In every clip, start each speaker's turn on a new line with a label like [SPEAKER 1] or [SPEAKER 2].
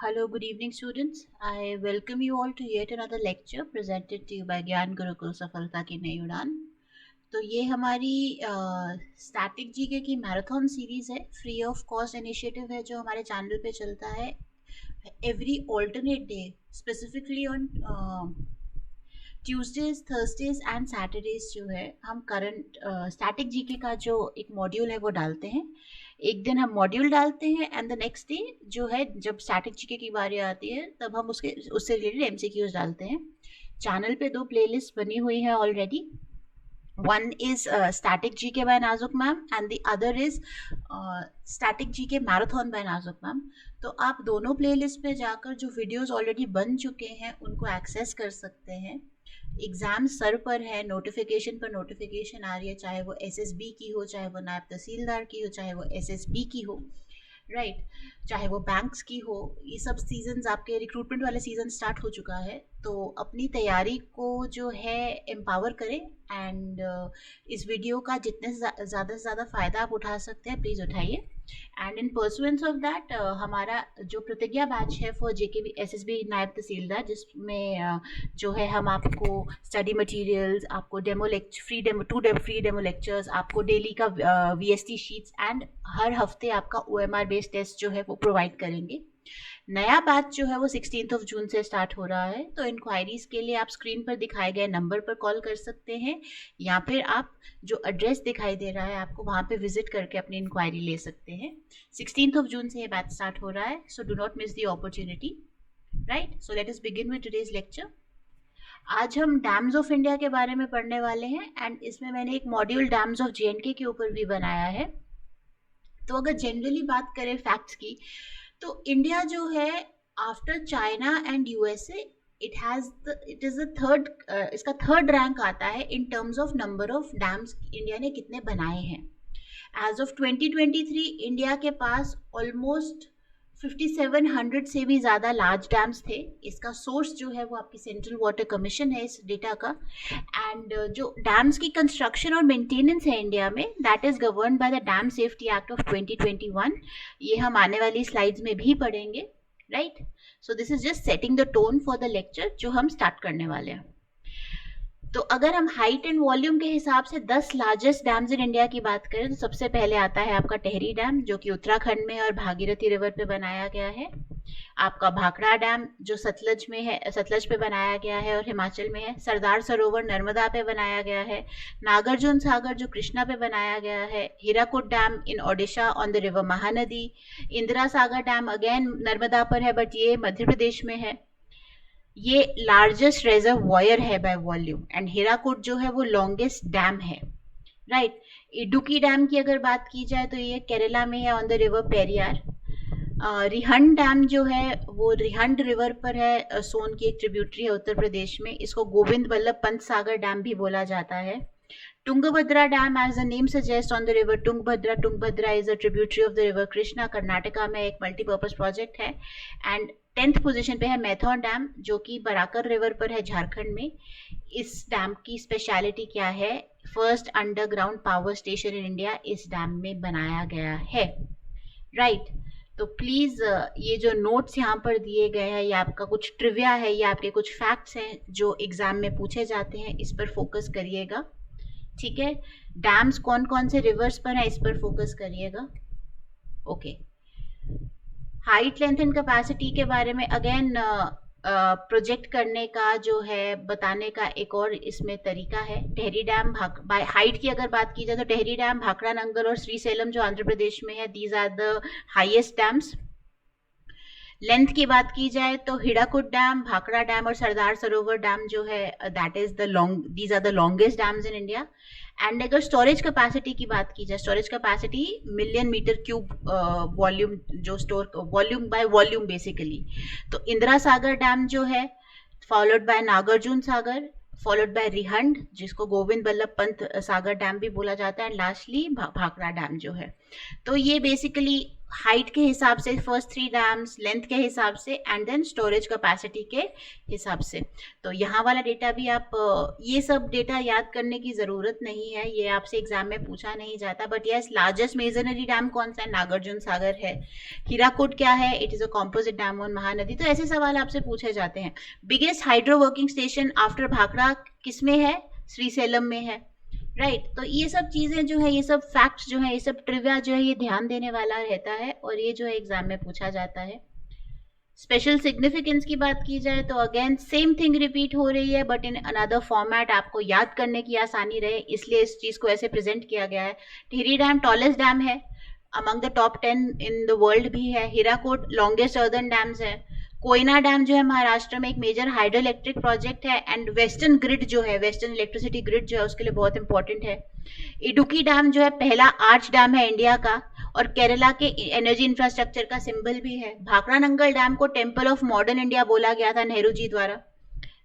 [SPEAKER 1] Hello, good evening, students. I welcome you all to yet another lecture presented to you by ज्ञान गुरुकुल सफलता की नई उड़ान। तो ये हमारी स्टैटिक जीके की मैराथन सीरीज है, फ्री ऑफ कॉस्ट इनिशिएटिव है जो हमारे चैनल पे चलता है every alternate day, specifically on Tuesdays, Thursdays and Saturdays जो है हम करंट स्टैटिक जीके का जो एक मॉड्यूल है वो डालते हैं। एक दिन हम मॉड्यूल डालते हैं एंड द नेक्स्ट डे जो है जब स्टैटिक जीके की बारी आती है तब हम उससे रिलेटेड एमसीक्यूज डालते हैं। चैनल पे दो प्लेलिस्ट बनी हुई है already. One is Static GK by Nazuk ma'am and the other is static GK marathon by Nazuk ma'am. तो आप दोनों प्लेलिस्ट पे जाकर जो वीडियोस ऑलरेडी बन चुके हैं उनको एक्सेस कर सकते हैं। एग्ज़ाम सर पर है, नोटिफिकेशन पर नोटिफिकेशन आ रही है, चाहे वो एसएसबी की हो, चाहे वो नायब तहसीलदार की हो, चाहे वो एसएसबी की हो, राइट, चाहे वो बैंक्स की हो। ये सब सीजन्स, आपके रिक्रूटमेंट वाले सीजन स्टार्ट हो चुका है, तो अपनी तैयारी को जो है एम्पावर करें एंड इस वीडियो का जितने ज़्यादा से ज़्यादा फ़ायदा आप उठा सकते हैं प्लीज़ उठाइए। And in pursuance of that हमारा जो प्रतिज्ञा बैच है फॉर जेकेबी एसएसबी नायब तहसीलदार, जिसमें जो है हम आपको स्टडी मटेरियल्स, आपको demo lecture, free demo lectures, आपको डेली का वीएसटी शीट्स एंड हर हफ्ते आपका ओएमआर बेस्ड टेस्ट जो है वो प्रोवाइड करेंगे। नया बैच जो है वो 16 जून से स्टार्ट हो रहा है, तो इंक्वायरीज के लिए आप स्क्रीन पर दिखाए गए नंबर पर कॉल कर सकते हैं या फिर आप जो एड्रेस दिखाई दे रहा है आपको वहाँ पे विजिट करके अपनी इंक्वायरी ले सकते हैं। 16 जून से ये बैच स्टार्ट हो रहा है, so do not miss the opportunity, right. So let us begin with today's lecture. आज हम डैम्स ऑफ इंडिया के बारे में पढ़ने वाले हैं एंड इसमें मैंने एक मॉड्यूल डैम्स ऑफ जेएंडके के ऊपर भी बनाया है। तो अगर जनरली बात करें फैक्ट्स की, तो इंडिया जो है after China and USA it is the third, इसका थर्ड रैंक आता है in terms of number of dams India ने कितने बनाए हैं। एज ऑफ 2023 इंडिया के पास ऑलमोस्ट 5700 से भी ज़्यादा लार्ज डैम्स थे। इसका सोर्स जो है वो आपकी सेंट्रल वाटर कमीशन है इस डेटा का। एंड जो डैम्स की कंस्ट्रक्शन और मेंटेनेंस है इंडिया में, that is govern by the dam safety act of 2021। ये हम आने वाली स्लाइड्स में भी पढ़ेंगे, right. So this is just setting the tone for the lecture जो हम स्टार्ट करने वाले हैं। तो अगर हम हाइट एंड वॉल्यूम के हिसाब से 10 लार्जेस्ट डैम्स इन इंडिया की बात करें तो सबसे पहले आता है आपका टेहरी डैम, जो कि उत्तराखंड में और भागीरथी रिवर पे बनाया गया है। आपका भाखड़ा डैम जो सतलज में है, सतलज पे बनाया गया है और हिमाचल में है। सरदार सरोवर नर्मदा पे बनाया गया है। नागार्जुन सागर जो कृष्णा पे बनाया गया है। Hirakud dam in Odisha on the river Mahanadi. Indira Sagar dam again Narmada पर है बट ये मध्य प्रदेश में है। ये लार्जेस्ट रेजर्वॉयर है बाय वॉल्यूम एंड हीराकुड जो है वो लॉन्गेस्ट डैम है, राइट। इडुक्की डैम की अगर बात की जाए तो ये केरला में है on the river Periyar. Rihand dam जो है वो रिहंड रिवर पर है, सोन की एक ट्रिब्यूटरी है उत्तर प्रदेश में। इसको गोविंद बल्लभ पंत सागर डैम भी बोला जाता है। Tungabhadra Dam, as the name suggests, on the river Tungabhadra. Tungabhadra is a tributary of the river Krishna. Karnataka में एक मल्टीपर्पज प्रोजेक्ट है। एंड 10th पोजीशन पे है मैथॉन डैम जो कि बराकर रिवर पर है झारखंड में। इस डैम की स्पेशलिटी क्या है? First underground power station in India इस डैम में बनाया गया है, राइट। तो प्लीज़ ये जो नोट्स यहाँ पर दिए गए हैं ये आपका कुछ ट्रिविया है, ये आपके कुछ फैक्ट्स हैं जो एग्जाम में पूछे जाते हैं, इस पर फोकस करिएगा, ठीक है। डैम्स कौन कौन से रिवर्स पर है इस पर फोकस करिएगा, okay. Height, length and capacity के बारे में अगेन प्रोजेक्ट करने का जो है बताने का एक और इसमें तरीका है। टेहरी डैम बाय हाइट की अगर बात की जाए तो टेहरी डैम, भाखड़ा नंगल और श्रीसेलम जो आंध्र प्रदेश में है, these are the highest dams. Length की बात की जाए तो हिडाकुड डैम, भाखड़ा डैम और सरदार सरोवर डैम जो है that is these are the longest dams in India. And अगर स्टोरेज कैपेसिटी की बात की जाए, storage capacity million metre cube volume, जो store volume by volume basically. तो इंदिरा सागर डैम जो है, followed by Nagarjuna Sagar, followed by Rihand जिसको गोविंद बल्लभ पंत सागर डैम भी बोला जाता है, एंड लास्टली भाखड़ा डैम जो है। तो ये बेसिकली हाइट के हिसाब से फर्स्ट 3 डैम्स, लेंथ के हिसाब से, एंड देन स्टोरेज कैपेसिटी के हिसाब से। तो यहाँ वाला डेटा भी आप ये सब डेटा याद करने की ज़रूरत नहीं है, ये आपसे एग्जाम में पूछा नहीं जाता। But yes, largest masonry dam कौन सा है? नागार्जुन सागर है। हीराकुड क्या है? It is a composite dam on Mahanadi. तो ऐसे सवाल आपसे पूछे जाते हैं। Biggest hydro working station after Bhakra किस में है? श्रीसेलम में है, राइट। तो ये सब चीजें जो है, ये सब फैक्ट्स जो है, ये सब ट्रिविया जो है, ये ध्यान देने वाला रहता है और ये जो है एग्जाम में पूछा जाता है। स्पेशल सिग्निफिकेंस की बात की जाए तो अगेन सेम थिंग रिपीट हो रही है, बट इन अनदर फॉर्मेट, आपको याद करने की आसानी रहे इसलिए इस चीज को ऐसे प्रेजेंट किया गया है। टिहरी डैम टॉलेस्ट डैम है, among the top 10 in the world भी है। हीराकुड लॉन्गेस्ट अर्दन डैम्स है। कोयना डैम जो है महाराष्ट्र में एक मेजर हाइड्रो इलेक्ट्रिक प्रोजेक्ट है, एंड वेस्टर्न ग्रिड जो है, वेस्टर्न इलेक्ट्रिसिटी ग्रिड जो है उसके लिए बहुत इंपॉर्टेंट है। इडुक्की डैम जो है पहला आर्च डैम है इंडिया का और केरला के एनर्जी इंफ्रास्ट्रक्चर का सिंबल भी है। भाखड़ा नंगल डैम को टेम्पल ऑफ मॉडर्न इंडिया बोला गया था नेहरू जी द्वारा,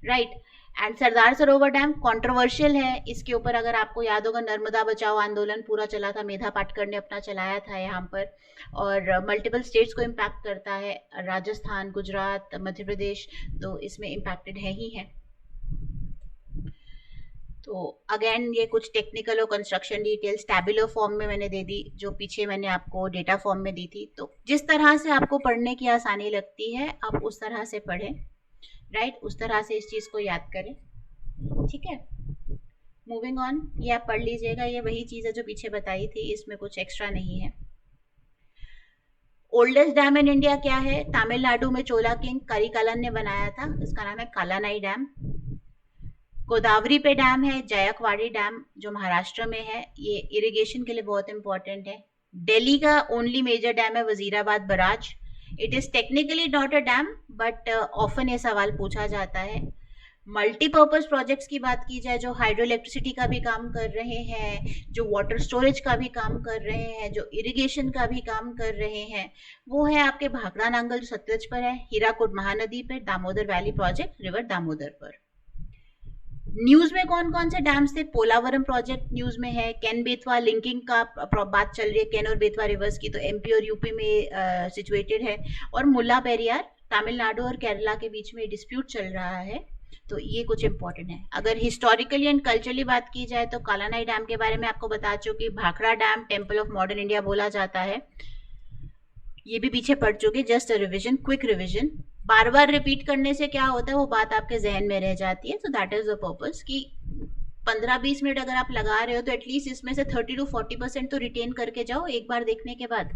[SPEAKER 1] right. And Sardar Sarovar dam controversial है, इसके ऊपर अगर आपको याद होगा नर्मदा बचाओ आंदोलन पूरा चला था, मेधा पाटकर ने अपना चलाया था यहाँ पर, और मल्टीपल स्टेट्स को इम्पैक्ट करता है, राजस्थान, गुजरात, मध्य प्रदेश, तो इसमें इम्पैक्टेड है ही है। तो अगेन ये कुछ टेक्निकल और कंस्ट्रक्शन डिटेल्स टैबुलर फॉर्म में मैंने दे दी, जो पीछे मैंने आपको डेटा फॉर्म में दी थी। तो जिस तरह से आपको पढ़ने की आसानी लगती है आप उस तरह से पढ़ें, राइट, उस तरह से इस चीज को याद करें, ठीक है। मूविंग ऑन, ये आप पढ़ लीजिएगा, ये वही चीज है जो पीछे बताई थी, इसमें कुछ एक्स्ट्रा नहीं है। ओल्डेस्ट डैम इन इंडिया क्या है? तमिलनाडु में चोला किंग करिकालन ने बनाया था, इसका नाम है कालानाई डैम। गोदावरी पे डैम है जायकवाड़ी डैम जो महाराष्ट्र में है, ये इरिगेशन के लिए बहुत इंपॉर्टेंट है। दिल्ली का ओनली मेजर डैम है Wazirabad barrage. It is technically not a dam but often ये सवाल पूछा जाता है। मल्टीपर्पज प्रोजेक्ट्स की बात की जाए, जो हाइड्रो इलेक्ट्रिसिटी का भी काम कर रहे हैं, जो वाटर स्टोरेज का भी काम कर रहे हैं, जो इरिगेशन का भी काम कर रहे हैं, वो है आपके भाखड़ा नांगल जो सतलज पर है, हीराकुड महानदी पर, Damodar valley project river Damodar पर। न्यूज में कौन कौन से डैम्स थे? पोलावरम प्रोजेक्ट न्यूज में है। कैन बेतवा लिंकिंग का बात चल रही है, कैन और बेतवा रिवर्स की, तो एमपी और यूपी में सिचुएटेड है। और मुल्ला पेरियार तमिलनाडु और केरला के बीच में डिस्प्यूट चल रहा है, तो ये कुछ इंपॉर्टेंट है। अगर हिस्टोरिकली एंड कल्चरली बात की जाए तो कालानाई डैम के बारे में आपको बता चुकी, Bhakra dam temple of modern India बोला जाता है, ये भी पीछे पढ़ चुके, जस्ट रिविजन, क्विक रिविजन। बार बार रिपीट करने से क्या होता है, वो बात आपके जहन में रह जाती है, तो दैट इज द पर्पस कि 15-20 मिनट अगर आप लगा रहे हो तो एटलीस्ट इसमें से 30 to 40% तो रिटेन करके जाओ एक बार देखने के बाद।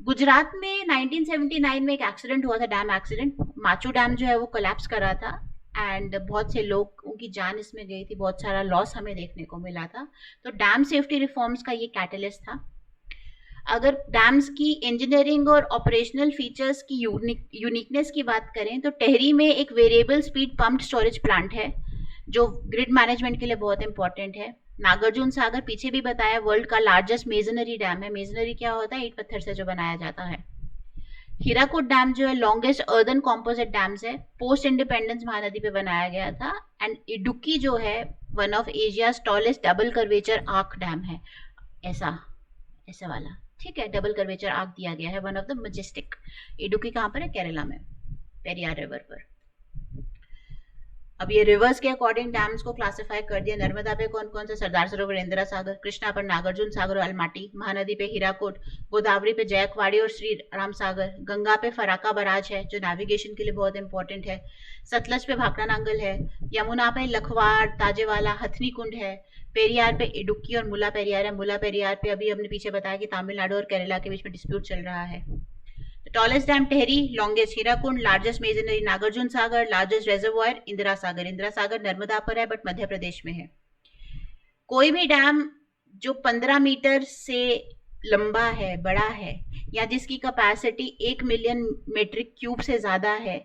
[SPEAKER 1] गुजरात में 1979 में एक एक्सीडेंट हुआ था, डैम एक्सीडेंट। माचू डैम जो है वो कोलैप्स करा था एंड बहुत से लोगों की जान इसमें गई थी, बहुत सारा लॉस हमें देखने को मिला था। तो डैम सेफ्टी रिफॉर्म्स का ये कैटलिस्ट था। अगर डैम्स की इंजीनियरिंग और ऑपरेशनल फीचर्स की यूनिकनेस की बात करें तो टेहरी में एक variable speed pumped storage plant है जो ग्रिड मैनेजमेंट के लिए बहुत इंपॉर्टेंट है। नागार्जुन सागर पीछे भी बताया वर्ल्ड का लार्जेस्ट मेजनरी डैम है। मेजनरी क्या होता है? ईंट पत्थर से जो बनाया जाता है। हीराकुड डैम जो है लॉन्गेस्ट अर्दन कॉम्पोजिट डैम्स है, पोस्ट इंडिपेंडेंस महानदी पे बनाया गया था। एंड इडुक्की जो है one of Asia tallest double curvature arc dam है, ऐसा वाला, ठीक है, डबल कर्वेचर आर्क दिया गया है, one of the majestic. Idukki कहाँ पर है? केरला में, पेरियार रिवर पर। अब ये रिवर्स के अकॉर्डिंग डैम्स को क्लासिफाई कर दिया। नर्मदा पे कौन कौन से? सरदार सरोवर, इंदिरा सागर। कृष्णा पर नागार्जुन सागर और अलमाटी। महानदी पे हीराकुड। गोदावरी पे जयकवाड़ी और श्री राम सागर। गंगा पे फराका बराज है जो नेविगेशन के लिए बहुत इंपॉर्टेंट है। सतलज पे भाखड़ा नांगल है। यमुना पे लखवाड़, ताजेवाला, हथनी कुंड है। पेरियार पे इडुक्की और मुला पेरियार है। मुला पेरियार पे अभी हमने पीछे बताया कि तमिलनाडु और केरला के बीच में डिस्प्यूट चल रहा है। Tallest dam Tehri, longest Hirakud, largest masonry Nagarjuna Sagar, largest reservoir Indira Sagar. Indira Sagar Narmada पर है बट मध्य प्रदेश में है। कोई भी डैम जो 15 मीटर से लंबा है, बड़ा है, या जिसकी कैपेसिटी 1 मिलियन मीट्रिक क्यूब से ज्यादा है,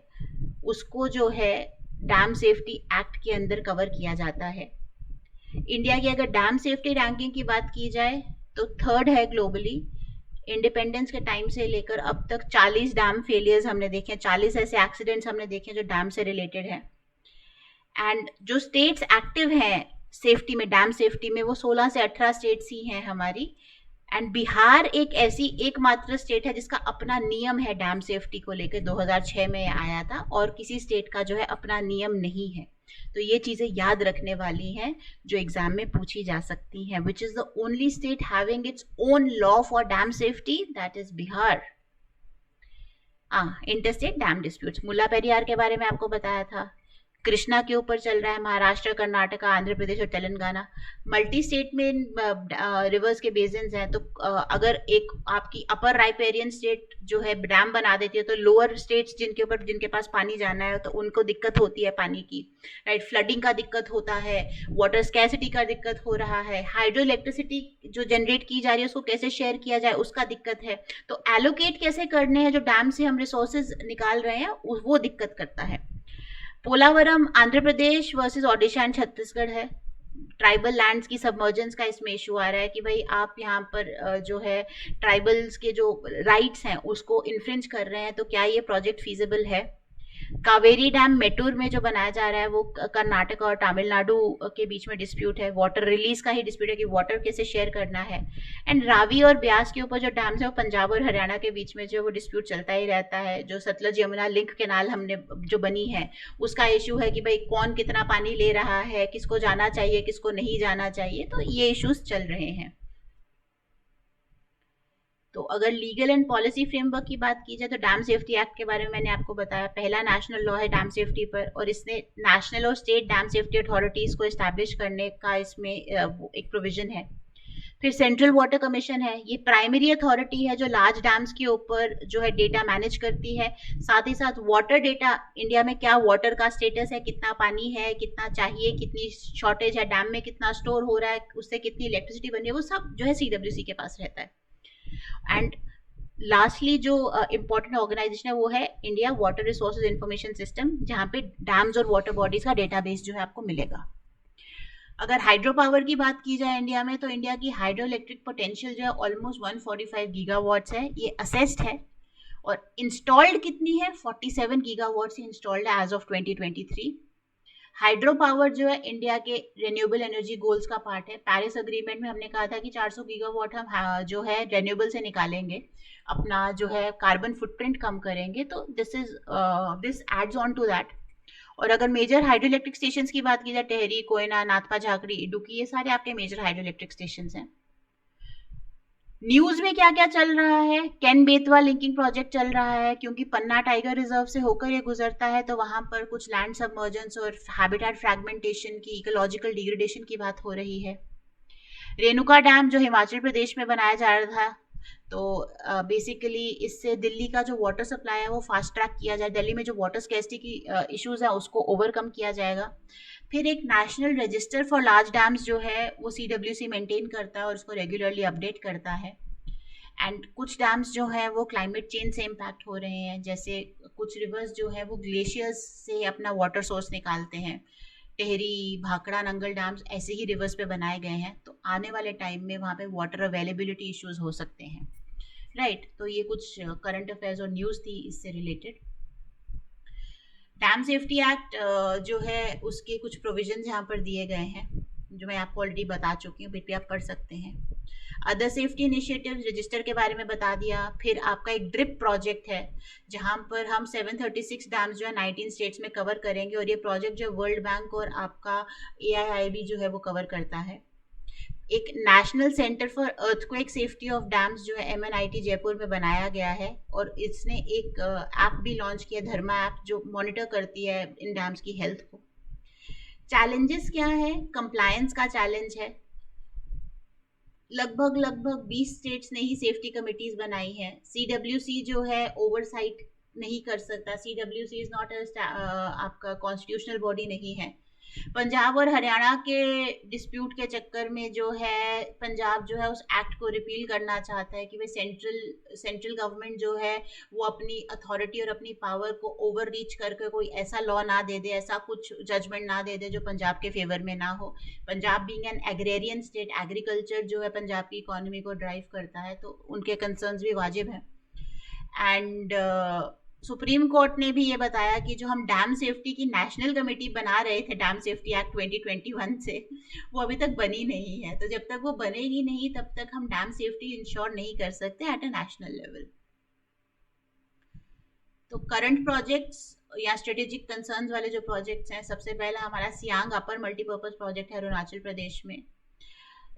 [SPEAKER 1] उसको जो है डैम सेफ्टी एक्ट के अंदर कवर किया जाता है। इंडिया की अगर डैम सेफ्टी रैंकिंग की बात की जाए तो थर्ड है ग्लोबली। इंडिपेंडेंस के टाइम से लेकर अब तक 40 डैम फेलियर्स हमने देखे, 40 ऐसे एक्सीडेंट्स हमने देखे जो डैम से रिलेटेड है। एंड जो स्टेट्स एक्टिव हैं सेफ्टी में, डैम सेफ्टी में, वो 16 से 18 स्टेट्स ही हैं हमारी। एंड बिहार एक ऐसी एकमात्र स्टेट है जिसका अपना नियम है डैम सेफ्टी को लेकर, 2006 में आया था, और किसी स्टेट का जो है अपना नियम नहीं है। तो ये चीजें याद रखने वाली हैं जो एग्जाम में पूछी जा सकती हैं। Which is the only state having its own law for dam safety, that is Bihar. Interstate dam disputes, Mullaperiyar के बारे में आपको बताया था। कृष्णा के ऊपर चल रहा है महाराष्ट्र, कर्नाटका, आंध्र प्रदेश और तेलंगाना। मल्टी स्टेट में रिवर्स के बेसिन्स हैं, तो अगर एक आपकी अपर राइपेरियन स्टेट जो है डैम बना देती है, तो लोअर स्टेट्स जिनके पास पानी जाना है तो उनको दिक्कत होती है पानी की, राइट। फ्लडिंग का दिक्कत होता है, वाटर स्कैसिटी का दिक्कत हो रहा है, हाइड्रो इलेक्ट्रिसिटी जो जनरेट की जा रही है उसको कैसे शेयर किया जाए उसका दिक्कत है, तो एलोकेट कैसे करने हैं जो डैम से हम रिसोर्सेज निकाल रहे हैं वो दिक्कत करता है। पोलावरम आंध्र प्रदेश वर्सेस ओडिशा एंड छत्तीसगढ़ है। ट्राइबल लैंड्स की सबमर्जेंस का इसमें इशू आ रहा है कि भाई आप यहाँ पर जो है ट्राइबल्स के जो राइट्स हैं उसको इन्फ्रिंज कर रहे हैं, तो क्या ये प्रोजेक्ट फीजिबल है। कावेरी डैम मेटूर में जो बनाया जा रहा है वो कर्नाटक और तमिलनाडु के बीच में डिस्प्यूट है, वाटर रिलीज का ही डिस्प्यूट है कि वाटर कैसे शेयर करना है। एंड रावी और ब्यास के ऊपर जो डैम्स है वो पंजाब और हरियाणा के बीच में जो वो डिस्प्यूट चलता ही रहता है। जो सतलज यमुना लिंक केनाल हमने जो बनी है उसका इशू है कि भाई कौन कितना पानी ले रहा है, किसको जाना चाहिए किसको नहीं जाना चाहिए, तो ये इश्यूज चल रहे हैं। तो अगर लीगल एंड पॉलिसी फ्रेमवर्क की बात की जाए तो डैम सेफ्टी एक्ट के बारे में मैंने आपको बताया, पहला नेशनल लॉ है डैम सेफ्टी पर, और इसने नेशनल और स्टेट डैम सेफ्टी अथॉरिटीज को एस्टैब्लिश करने का इसमें एक प्रोविजन है। फिर सेंट्रल वाटर कमीशन है, ये प्राइमरी अथॉरिटी है जो लार्ज डैम्स के ऊपर जो है डेटा मैनेज करती है। साथ ही साथ वाटर डेटा, इंडिया में क्या वाटर का स्टेटस है, कितना पानी है, कितना चाहिए, कितनी शॉर्टेज है, डैम में कितना स्टोर हो रहा है, उससे कितनी इलेक्ट्रिसिटी बन रही है, वो सब जो है सीडब्ल्यूसी के पास रहता है। एंड लास्टली जो इम्पोर्टेंट ऑर्गेनाइजेशन है वो है India water resources information system, जहाँ पे डैम्स और वाटर बॉडीज का डेटाबेस जो है आपको मिलेगा। अगर हाइड्रो पावर की बात की जाए इंडिया में, तो इंडिया की हाइड्रो इलेक्ट्रिक पोटेंशियल जो है ऑलमोस्ट 145 गीगावाट्स है, ये असेस्ड है। और इंस्टॉल्ड कितनी है, 47 गीगावाट्स इंस्टॉल्ड है एज ऑफ 2023। हाइड्रो पावर जो है इंडिया के रिन्यूएबल एनर्जी गोल्स का पार्ट है। पेरिस अग्रीमेंट में हमने कहा था कि 400 गीगावाट हम जो है रिन्यूएबल से निकालेंगे, अपना जो है कार्बन फुटप्रिंट कम करेंगे, तो this adds on to that. और अगर मेजर हाइड्रो इलेक्ट्रिक स्टेशन की बात की जाए, टेहरी, कोयना, नाथपा, झाकड़ी, इडुक्की, ये सारे आपके मेजर हाइड्रो इलेक्ट्रिक स्टेशन हैं। न्यूज में क्या क्या चल रहा है, कैन बेतवा लिंकिंग प्रोजेक्ट चल रहा है, क्योंकि पन्ना टाइगर रिजर्व से होकर ये गुजरता है, तो वहां पर कुछ लैंड सबमर्जेंस और हैबिटेट फ्रैगमेंटेशन की, इकोलॉजिकल डिग्रेडेशन की बात हो रही है। रेणुका डैम जो हिमाचल प्रदेश में बनाया जा रहा था, तो बेसिकली इससे दिल्ली का जो वाटर सप्लाई है वो फास्ट ट्रैक किया जाए, दिल्ली में जो वाटर स्कैसिटी की इश्यूज है उसको ओवरकम किया जाएगा। फिर एक national register for large dams जो है वो सीडब्ल्यूसी मेंटेन करता है और उसको रेगुलरली अपडेट करता है। एंड कुछ डैम्स जो है वो क्लाइमेट चेंज से इम्पैक्ट हो रहे हैं, जैसे कुछ रिवर्स जो है वो ग्लेशियर्स से अपना वाटर सोर्स निकालते हैं। टेहरी, भाखड़ा, नंगल डैम्स ऐसे ही रिवर्स पे बनाए गए हैं, तो आने वाले टाइम में वहाँ पे वाटर अवेलेबिलिटी इश्यूज हो सकते हैं, राइट। तो ये कुछ करंट अफेयर्स और न्यूज़ थी इससे रिलेटेड। डैम सेफ्टी एक्ट जो है उसके कुछ प्रोविजन यहाँ पर दिए गए हैं जो मैं आपको ऑलरेडी बता चुकी हूँ, भी आप पढ़ सकते हैं। अदर सेफ्टी इनिशिएटिव रजिस्टर के बारे में बता दिया। फिर आपका एक ड्रिप प्रोजेक्ट है जहाँ पर हम 736 डैम्स जो है 19 स्टेट्स में कवर करेंगे, और ये प्रोजेक्ट जो वर्ल्ड बैंक और आपका AIIB जो है वो कवर करता है। एक national centre for earthquake safety of dams जो है MNIT जयपुर में बनाया गया है, और इसने एक ऐप भी लॉन्च किया, धर्मा ऐप, जो मॉनिटर करती है इन डैम्स की हेल्थ को। चैलेंजेस क्या है, कंप्लायंस का चैलेंज है। लगभग 20 स्टेट्स ने ही सेफ्टी कमिटीज बनाई है। CWC जो है ओवरसाइट नहीं कर सकता, CWC इज नॉट आपका कॉन्स्टिट्यूशनल बॉडी नहीं है। पंजाब और हरियाणा के डिस्प्यूट के चक्कर में जो है पंजाब जो है उस एक्ट को रिपील करना चाहता है कि भाई सेंट्रल गवर्नमेंट जो है वो अपनी अथॉरिटी और अपनी पावर को ओवर रीच करके कोई ऐसा लॉ ना दे दे, ऐसा कुछ जजमेंट ना दे दे जो पंजाब के फेवर में ना हो। Punjab being an agrarian state, agriculture जो है पंजाब की इकोनॉमी को ड्राइव करता है, तो उनके कंसर्न्स भी वाजिब हैं। एंड सुप्रीम कोर्ट ने भी ये बताया कि जो हम डैम सेफ्टी की नेशनल कमेटी बना रहे थे डैम सेफ्टी एक्ट 2021 से, वो अभी तक बनी नहीं है। तो जब तक वो बनेगी नहीं तब तक हम डैम सेफ्टी इंश्योर नहीं कर सकते एट अ नेशनल लेवल। तो करंट प्रोजेक्ट्स या स्ट्रेटेजिक कंसर्न्स वाले जो प्रोजेक्ट्स हैं, सबसे पहला हमारा सियांग अपर मल्टीपर्पज प्रोजेक्ट है अरुणाचल प्रदेश में।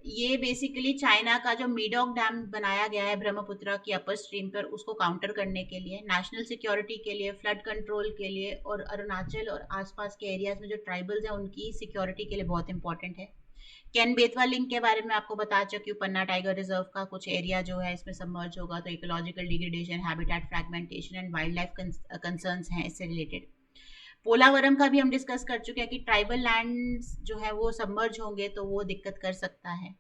[SPEAKER 1] ये बेसिकली चाइना का जो मीडॉक डैम बनाया गया है ब्रह्मपुत्र की अपर स्ट्रीम पर, उसको काउंटर करने के लिए, नेशनल सिक्योरिटी के लिए, फ्लड कंट्रोल के लिए, और अरुणाचल और आसपास के एरियाज में जो ट्राइबल्स हैं उनकी सिक्योरिटी के लिए बहुत इंपॉर्टेंट है। कैन बेतवा लिंक के बारे में आपको बता चुकी हूँ, पन्ना टाइगर रिजर्व का कुछ एरिया जो है इसमें सबमर्ज होगा, तो ecological degradation, habitat fragmentation and wild life concerns हैं इससे रिलेटेड। पोलावरम का भी हम डिस्कस कर चुके हैं कि ट्राइबल लैंड्स जो है वो सबमर्ज होंगे तो वो दिक्कत कर सकता है।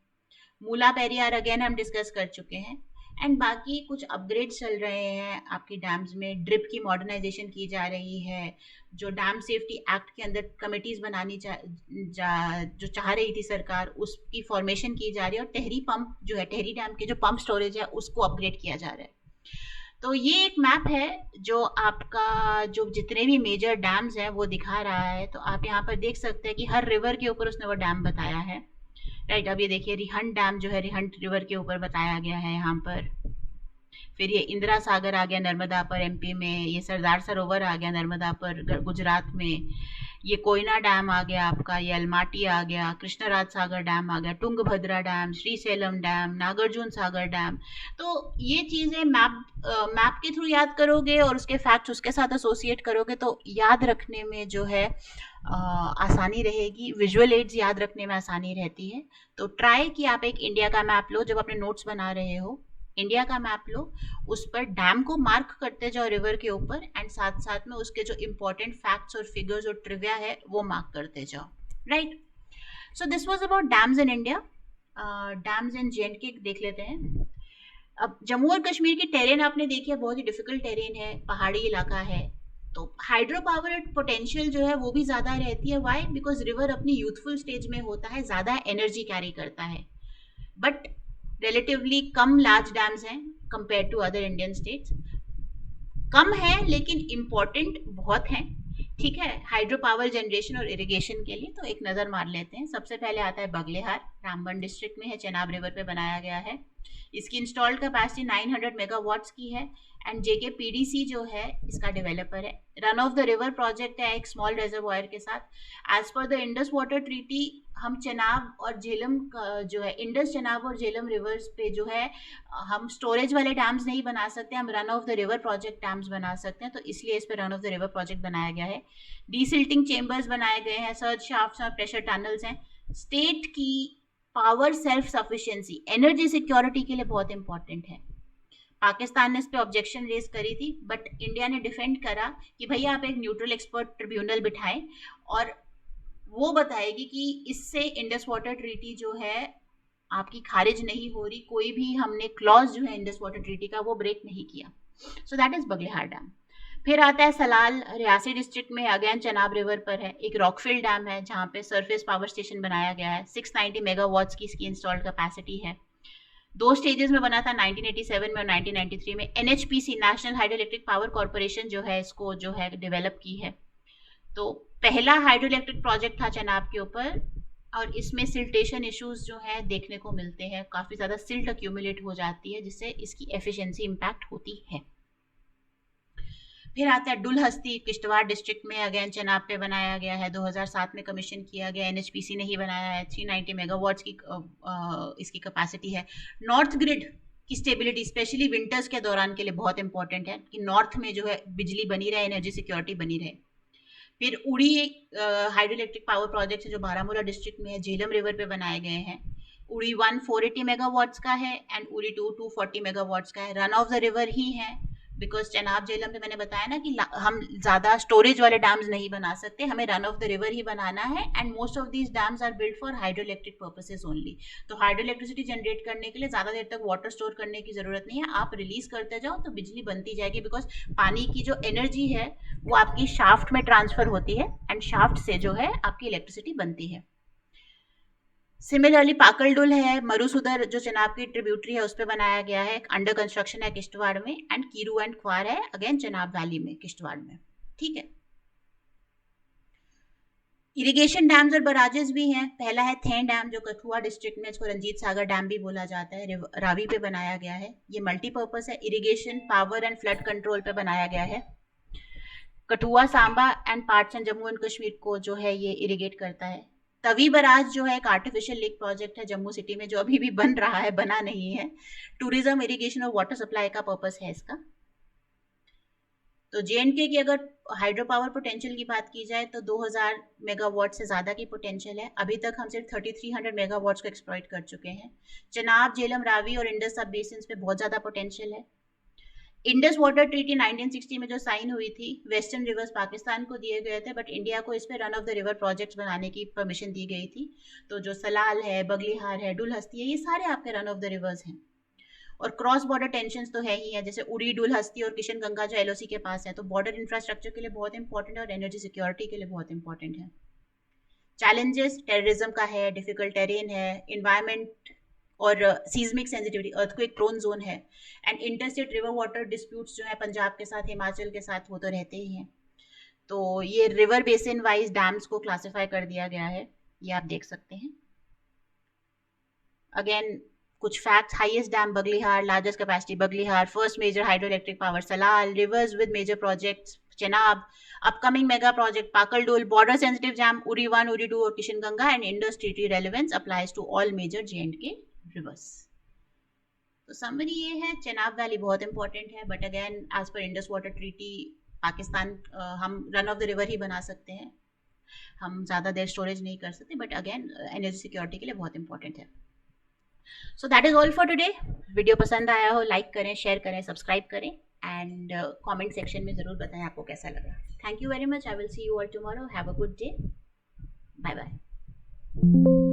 [SPEAKER 1] मूला पेरियार अगेन हम डिस्कस कर चुके हैं। एंड बाकी कुछ अपग्रेड्स चल रहे हैं आपकी डैम्स में, ड्रिप की मॉडर्नाइजेशन की जा रही है, जो डैम सेफ्टी एक्ट के अंदर कमिटीज बनानी जो चाह रही थी सरकार, उसकी फॉर्मेशन की जा रही है, और टेहरी पंप जो है, टेहरी डैम के जो पंप स्टोरेज है उसको अपग्रेड किया जा रहा है। तो ये एक मैप है जो आपका जो जितने भी मेजर डैम्स हैं वो दिखा रहा है। तो आप यहाँ पर देख सकते हैं कि हर रिवर के ऊपर उसने वो डैम बताया है, राइट। अब ये देखिए रिहंट डैम जो है रिहंट रिवर के ऊपर बताया गया है यहाँ पर। फिर ये इंदिरा सागर आ गया नर्मदा पर एमपी में, ये सरदार सरोवर आ गया नर्मदा पर गुजरात में, ये कोयना डैम आ गया आपका, ये अलमाटी आ गया, कृष्णराज सागर डैम आ गया, Tungabhadra dam, Srisailam dam, Nagarjuna Sagar dam. तो ये चीज़ें मैप के थ्रू याद करोगे और उसके फैक्ट्स उसके साथ एसोसिएट करोगे तो याद रखने में जो है आसानी रहेगी, विजुअल एड्स याद रखने में आसानी रहती है। तो ट्राई कि आप एक इंडिया का मैप लो, जब अपने नोट्स बना रहे हो इंडिया का मैप लो, उस पर डैम को मार्क करते जाओ रिवर के ऊपर, एंड साथ साथ में उसके जो इंपॉर्टेंट फैक्ट्स और फिगर्स और ट्रिविया है वो मार्क करते जाओ, right. So this was about dams in India. Dams in J देख लेते हैं। अब जम्मू और कश्मीर की टेरेन आपने देखी है, बहुत ही डिफिकल्ट टेरेन है, पहाड़ी इलाका है, तो हाइड्रो पावर पोटेंशियल जो है वो भी ज़्यादा रहती है। वाई? बिकॉज रिवर अपनी यूथफुल स्टेज में होता है, ज़्यादा एनर्जी कैरी करता है, बट रिलेटिवली कम लार्ज डैम्स हैं compare to other Indian states. कम है लेकिन इम्पॉर्टेंट बहुत हैं, ठीक है, हाइड्रो पावर जनरेशन और इरिगेशन के लिए। तो एक नज़र मार लेते हैं। सबसे पहले आता है बगलेहार, रामबन डिस्ट्रिक्ट में है, चेनाब रिवर पे बनाया गया है। इसकी इंस्टॉल्ड कैपेसिटी 900 मेगावाट्स की है, एंड जेके पीडीसी जो है इसका डेवलपर है। Run of the river project है एक स्मॉल रिजर्वायर के साथ। As per the Indus water treaty हम चेनाब और झेलम जो है, इंडस, चेनाब और झेलम रिवर्स पे जो है हम स्टोरेज वाले डैम्स नहीं बना सकते, हम run of the river project dams बना सकते हैं, तो इसलिए इस पर run of the river project बनाया गया है। डीसिल्टिंग चेम्बर्स बनाए गए हैं, सर्ज शाफ्ट्स और प्रेशर टनल्स हैं। स्टेट की power self sufficiency, energy security के लिए बहुत इंपॉर्टेंट है। पाकिस्तान ने इस पे ऑब्जेक्शन रेज करी थी, बट इंडिया ने डिफेंड करा कि भैया आप एक न्यूट्रल एक्सपर्ट ट्रिब्यूनल बिठाएं और वो बताएगी कि इससे इंडस वाटर ट्रीटी जो है आपकी खारिज नहीं हो रही, कोई भी हमने क्लॉज जो है इंडस वाटर ट्रीटी का वो ब्रेक नहीं किया। So that is Baglihar dam. फिर आता है सलाल, रियासी डिस्ट्रिक्ट में, अगेन चेनाब रिवर पर है। एक रॉकफिल डैम है जहाँ पे सरफेस पावर स्टेशन बनाया गया है, 690 मेगावाट्स की इसकी इंस्टॉल्ड कैपेसिटी है। 2 स्टेजेस में बना था, 1987 में और 1993 में। NHPC, national hydro electric power corporation जो है इसको जो है डेवलप की है। तो पहला हाइड्रो इलेक्ट्रिक प्रोजेक्ट था चेनाब के ऊपर, और इसमें सिल्टेशन इश्यूज जो है देखने को मिलते हैं, काफ़ी ज़्यादा सिल्ट अक्यूमुलेट हो जाती है जिससे इसकी एफिशिएंसी इम्पैक्ट होती है। फिर आता है डुलहस्ती, किश्तवाड़ डिस्ट्रिक्ट में, अगेन चेनाब पे बनाया गया है, 2007 में कमीशन किया गया, एनएचपीसी ने ही बनाया है। 390 मेगावाट्स की इसकी कैपेसिटी है। नॉर्थ ग्रिड की स्टेबिलिटी स्पेशली विंटर्स के दौरान के लिए बहुत इंपॉर्टेंट है कि नॉर्थ में जो है बिजली बनी रहे, एनर्जी सिक्योरिटी बनी रहे। फिर उड़ी एक हाइड्रो इलेक्ट्रिक पावर प्रोजेक्ट है जो बारामूला डिस्ट्रिक्ट में है, झेलम रिवर पे बनाए गए हैं। उड़ी 1 480 मेगावाट्स का है, एंड उड़ी 2 240 मेगावाट्स का है। रन ऑफ द रिवर ही है, बिकॉज चेनाब झेलम पे मैंने बताया ना कि हम ज़्यादा स्टोरेज वाले डैम्स नहीं बना सकते, हमें रन ऑफ द रिवर ही बनाना है, and most of these dams are build for hydro electric purposes only. तो हाइड्रो इलेक्ट्रिसिटी जनरेट करने के लिए ज़्यादा देर तक वाटर स्टोर करने की ज़रूरत नहीं है, आप रिलीज करते जाओ तो बिजली बनती जाएगी, बिकॉज पानी की जो एनर्जी है वो आपकी शाफ्ट में ट्रांसफर होती है, एंड शाफ्ट से जो है आपकी इलेक्ट्रिसिटी बनती है। सिमिलरली पाकलडुल है, मरुसुदर जो चेनाब की ट्रिब्यूटरी है उस पर बनाया गया है, अंडर कंस्ट्रक्शन है किश्तवाड़ में, एंड कीरू एंड ख्वार है अगेन चेनाब वैली में किश्तवाड़ में। ठीक है। इरिगेशन डैम्स और बराजेस भी हैं। पहला है थेन डैम जो कठुआ डिस्ट्रिक्ट में, इसको रंजीत सागर डैम भी बोला जाता है, रावी पे बनाया गया है। ये मल्टीपर्पज है, irrigation, power and flood control पे बनाया गया है। Kathua, Samba and parts and Jammu and Kashmir को जो है ये इरिगेट करता है। तवी बराज जो है एक आर्टिफिशियल लेक प्रोजेक्ट है जम्मू सिटी में, जो अभी भी बन रहा है, बना नहीं है। टूरिज्म, इरिगेशन और वाटर सप्लाई का पर्पस है इसका। तो जे की अगर हाइड्रो पावर पोटेंशियल की बात की जाए तो 2000 मेगावाट से ज़्यादा की पोटेंशियल है। अभी तक हम सिर्फ 3300 मेगावाट्स को एक्सप्लॉइट कर चुके हैं। चेनाब, झेलम, रावी और इंडस सब बेसिन्स पे बहुत ज़्यादा पोटेंशियल है। इंडस वाटर ट्रीटी 1960 में जो साइन हुई थी, वेस्टर्न रिवर्स पाकिस्तान को दिए गए थे, बट इंडिया को इस पे run of the river projects बनाने की परमिशन दी गई थी। तो जो सलाल है, बगलीहार है, डुलहस्ती है, ये सारे आपके रन ऑफ द रिवर्स हैं। और क्रॉस बॉर्डर टेंशन तो है ही है, जैसे उड़ी, डुलहस्ती और किशन गंगा जो एलओसी के पास है, तो बॉर्डर इंफ्रास्ट्रक्चर के लिए बहुत इंपॉर्टेंट है और एनर्जी सिक्योरिटी के लिए बहुत इंपॉर्टेंट है। चैलेंजेस टेररिज्म का है, डिफिकल्ट टेरेन है, इन्वायरमेंट और seismic sensitivity, earthquake prone zone है, and interstate river water disputes जो है पंजाब के साथ, हिमाचल के साथ वो तो रहते ही हैं। तो ये रिवर बेसिन वाइज डैम्स को क्लासिफाई कर दिया गया है, ये आप देख सकते हैं। अगेन कुछ facts, highest dam Baglihar, largest capacity Baglihar, first major hydro electric power Salal, rivers with major projects Chenab, upcoming mega project Pakaldul, border sensitive dam Uri 1, Uri 2 और Kishan Ganga, and Indus treaty relevance applies to all major J rivers. तो summary ये है, Chenab valley बहुत important है, but again as per Indus water treaty Pakistan हम run of the river ही बना सकते हैं, हम ज़्यादा देर स्टोरेज नहीं कर सकते, बट अगेन एनर्जी सिक्योरिटी के लिए बहुत इंपॉर्टेंट है। सो that is all for today. Video पसंद आया हो लाइक करें, शेयर करें, सब्सक्राइब करें, एंड कमेंट सेक्शन में ज़रूर बताएं आपको कैसा लगा। Thank you very much. I will see you all tomorrow. Have a good day. Bye bye.